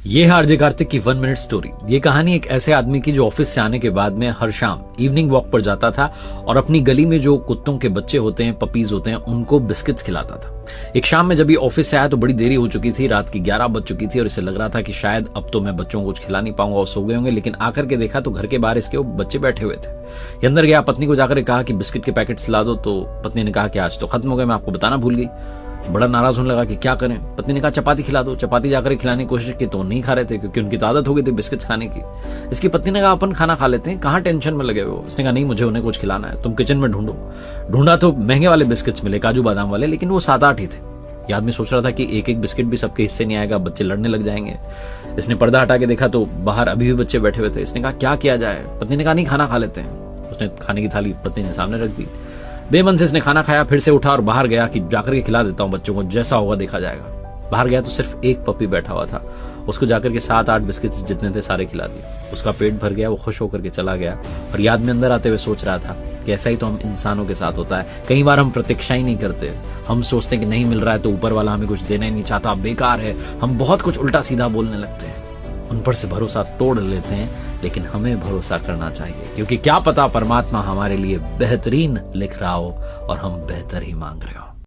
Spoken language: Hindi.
ये है आरजे कार्तिक की 1 मिनट स्टोरी। ये कहानी एक ऐसे आदमी की जो ऑफिस से आने के बाद में हर शाम इवनिंग वॉक पर जाता था और अपनी गली में जो कुत्तों के बच्चे होते हैं, पपीज होते हैं, उनको बिस्किट्स खिलाता था। एक शाम में जब ये ऑफिस से आया तो बड़ी देरी हो चुकी थी, रात की 11 बज चुकी थी और इसे लग रहा था कि शायद अब तो मैं बच्चों को कुछ खिला नहीं पाऊंगा और सो गए होंगे। लेकिन आकर के देखा तो घर के बाहर इसके वो बच्चे बैठे हुए थे। ये अंदर गया, पत्नी को जाकर कहा कि बिस्किट के पैकेट्स ला दो, तो पत्नी ने कहा कि आज तो खत्म हो गए, मैं आपको बताना भूल गई। बड़ा नाराज होने लगा कि क्या करें। पत्नी ने कहा चपाती खिला दो। चपाती जाकर खिलाने की कोशिश की तो नहीं खा रहे थे क्योंकि उनकी तो आदत हो गई थी बिस्किट्स खाने की। इसकी पत्नी ने कहा अपन खाना खा लेते हैं, कहाँ टेंशन में लगे हो। उसने कहा नहीं, मुझे उन्हें कुछ खिलाना है, तुम किचन में ढूंढो। ढूंढा तो महंगे वाले बिस्किट्स मिले, काजू बादाम वाले, लेकिन वो 7-8 ही थे। ये आदमी सोच रहा था कि एक एक बिस्किट भी सबके हिस्से नहीं आएगा, बच्चे लड़ने लग जाएंगे। इसने पर्दा हटा के देखा तो बाहर अभी भी बच्चे बैठे हुए थे। इसने कहा क्या किया जाए। पत्नी ने कहा नहीं, खाना खा लेते हैं। उसने खाने की थाली पत्नी ने सामने रख दी। बेमन से इसने खाना खाया, फिर से उठा और बाहर गया कि जाकर के खिला देता हूं बच्चों को, जैसा होगा देखा जाएगा। बाहर गया तो सिर्फ एक पपी बैठा हुआ था। उसको जाकर के 7-8 बिस्किट्स जितने थे सारे खिला दिए। उसका पेट भर गया, वो खुश होकर के चला गया। और याद में अंदर आते हुए सोच रहा था कि ऐसा ही तो हम इंसानों के साथ होता है। कई बार हम प्रतीक्षा ही नहीं करते, हम सोचते हैं कि नहीं मिल रहा है तो ऊपर वाला हमें कुछ देना ही नहीं चाहता, बेकार है। हम बहुत कुछ उल्टा सीधा बोलने लगते हैं, उन पर से भरोसा तोड़ लेते हैं। लेकिन हमें भरोसा करना चाहिए, क्योंकि क्या पता परमात्मा हमारे लिए बेहतरीन लिख रहा हो और हम बेहतर ही मांग रहे हो।